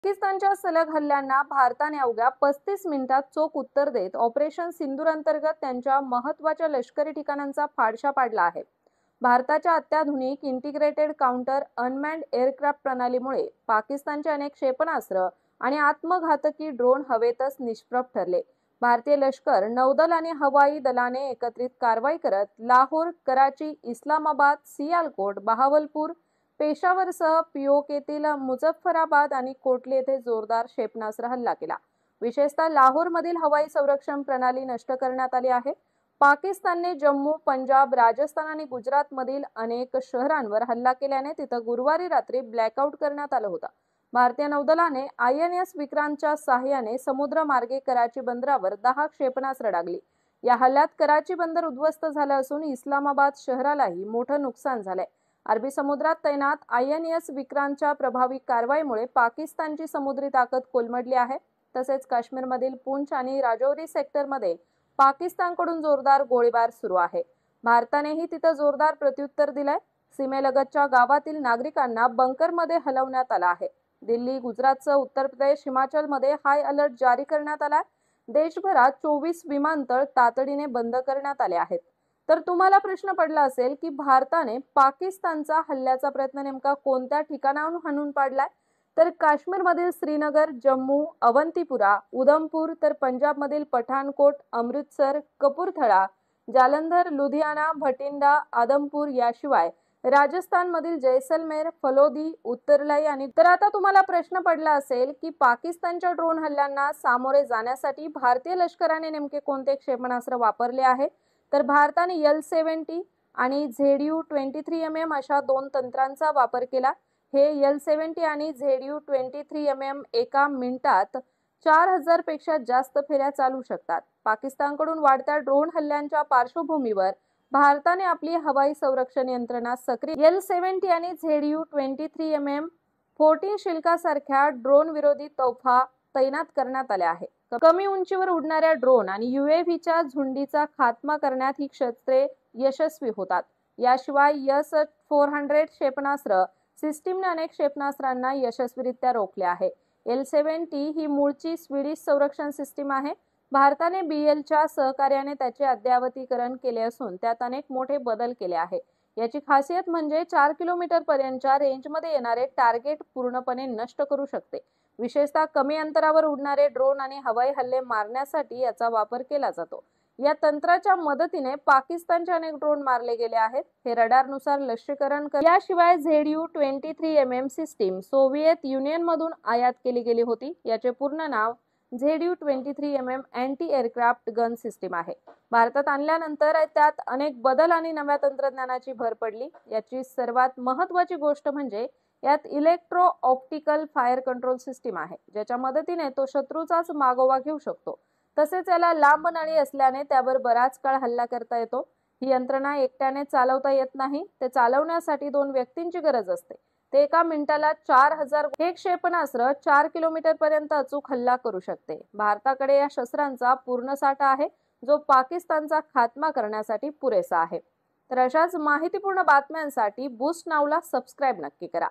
पाकिस्तानच्या सलग हल्ल्यांना भारताने अवघ्या 35 मिनिटात चोख उत्तर देत ऑपरेशन सिंदूर अंतर्गत त्यांच्या महत्त्वाच्या लष्करी ठिकाणांचा फाडशा पाडला आहे. भारताच्या अत्याधुनिक इंटिग्रेटेड काउंटर अनमॅन्ड एअरक्राफ्ट प्रणालीमुळे पाकिस्तानचे अनेक क्षेपणास्त्र आणि आत्मघातकी ड्रोन हवेतच निष्प्रभ ठरले. भारतीय लष्कर, नौदल आणि हवाई दलाने एकत्रित कारवाई करत लाहोर, कराची, इस्लामाबाद, सियालकोट, बहावलपूर, पेशावरसह पीओकेतील मुझफ्फराबाद आणि कोटली येथे जोरदार क्षेपणास्त्र हल्ला केला. विशेषतः लाहोरमधील हवाई संरक्षण प्रणाली नष्ट करण्यात आली आहे. पाकिस्तानने जम्मू, पंजाब, राजस्थान आणि गुजरातमधील अनेक शहरांवर हल्ला केल्याने तिथं गुरुवारी रात्री ब्लॅकआउट करण्यात आलं होतं. भारतीय नौदलाने INS विक्रांतच्या सहाय्याने समुद्रमार्गे कराची बंदरावर 10 क्षेपणास्त्र डागली. या हल्ल्यात कराची बंदर उद्ध्वस्त झालं असून इस्लामाबाद शहरालाही मोठं नुकसान झालंय. अरबी समुद्रात तैनात INS विक्रांतच्या प्रभावी कारवाईमुळे पाकिस्तानची समुद्री ताकद कोलमडली आहे. तसेच काश्मीरमधील पूंछ आणि राजौरी सेक्टरमध्ये पाकिस्तानकडून जोरदार गोळीबार सुरू आहे. भारतानेही तिथं जोरदार प्रत्युत्तर दिलंय. सीमेलगतच्या गावातील नागरिकांना बंकरमध्ये हलवण्यात आलं आहे. दिल्ली, गुजरातसह उत्तर प्रदेश, हिमाचलमध्ये हाय अलर्ट जारी करण्यात आलाय. देशभरात 24 विमानतळ तातडीने बंद करण्यात आले आहेत. तर तुम्हाला प्रश्न पडला असेल की भारताने पाकिस्तानचा हल्ल्याचा प्रयत्न नेमका कोणत्या ठिकाणाहून हाणून पाडलाय? तर काश्मीरमधील श्रीनगर, जम्मू, अवंतीपुरा, उधमपूर, तर पंजाबमधील पठाणकोट, अमृतसर, कपूरथळा, जालंधर, लुधियाना, भटिंडा, आदमपूर, याशिवाय राजस्थानमधील जैसलमेर, फलोदी, उत्तरलाई आणि तर आता तुम्हाला प्रश्न पडला असेल की पाकिस्तानच्या ड्रोन हल्ल्यांना सामोरे जाण्यासाठी भारतीय लष्कराने नेमके कोणते क्षेपणास्त्र वापरले आहे? तर भारताने L-70 आणि ZU-23mm अशा 2 तंत्रांचा वापर केला. हे L-70 आणि ZU-23mm एका मिनिटात 4000 पेक्षा जास्त फेऱ्या चालू शकतात. पाकिस्तानकडून वाढत्या ड्रोन हल्ल्यांच्या पार्श्वभूमीवर भारताने आपली हवाई संरक्षण यंत्रणा सक्रिय L-70 आणि ZU-23mm-14 शिल्का ड्रोन विरोधी तोफा तैनात करण्यात आल्या आहे. कमी उंचीवर उडणाऱ्या ड्रोन आणि UAVच्या झुंडीचा खात्मा करण्यात ही शस्त्रे यशस्वी होतात. याशिवाय S-400 क्षेपणास्त्र सिस्टीमने अनेक क्षेपणास्त्रांना यशस्वीरित्या रोखले आहे. L-70 ही मूळची स्वीडिश संरक्षण सिस्टीम आहे. भारताने BLच्या सहकार्याने त्याचे अद्ययावतीकरण केले असून त्यात अनेक मोठे बदल केले आहे. याची खासियत म्हणजे 4 किलोमीटर पर्यंतच्या रेंजमध्ये येणारे टार्गेट पूर्णपणे नष्ट करू शकते. विशेषतः कमी अंतरावर उडणारे ड्रोन आणि हवाई हल्ले मारण्यासाठी याचा वापर केला जातो. या तंत्राच्या मदतीने पाकिस्तानचे अनेक ड्रोन मारले गेले आहेत. हे रडारनुसार लक्ष्यीकरण याशिवाय ZU-23mm सिस्टीम सोव्हिएत युनियनमधून आयात केली गेली होती. याचे पूर्ण नाव ZU-23mm anti aircraft gun system आहे. भारतात आणल्यानंतर त्यात अनेक बदल आणि नव्या तंत्रज्ञानाची भर पडली. याची सर्वात महत्त्वाची गोष्ट म्हणजे यात electro optical fire control system आहे, ज्याच्या मदतीने तो शत्रूचाच मागोवा घेऊ शकतो. तसेच याला लांब नळी असल्याने त्यावर बराच काळ हल्ला करता येतो. ही यंत्रणा एकट्याने चालवता येत नाही. ते चालवण्यासाठी 2 व्यक्तींची गरज असते. ते एका मिनिटाला 4000 हे क्षेपणास्त्र 4 किलोमीटर पर्यंत अचूक हल्ला करू शकते. भारताकडे या शस्त्रांचा पूर्ण साठा आहे, जो पाकिस्तानचा खात्मा करण्यासाठी पुरेसा आहे. तर अशाच माहितीपूर्ण बातम्यांसाठी बूस्ट नाऊला सबस्क्राईब नक्की करा.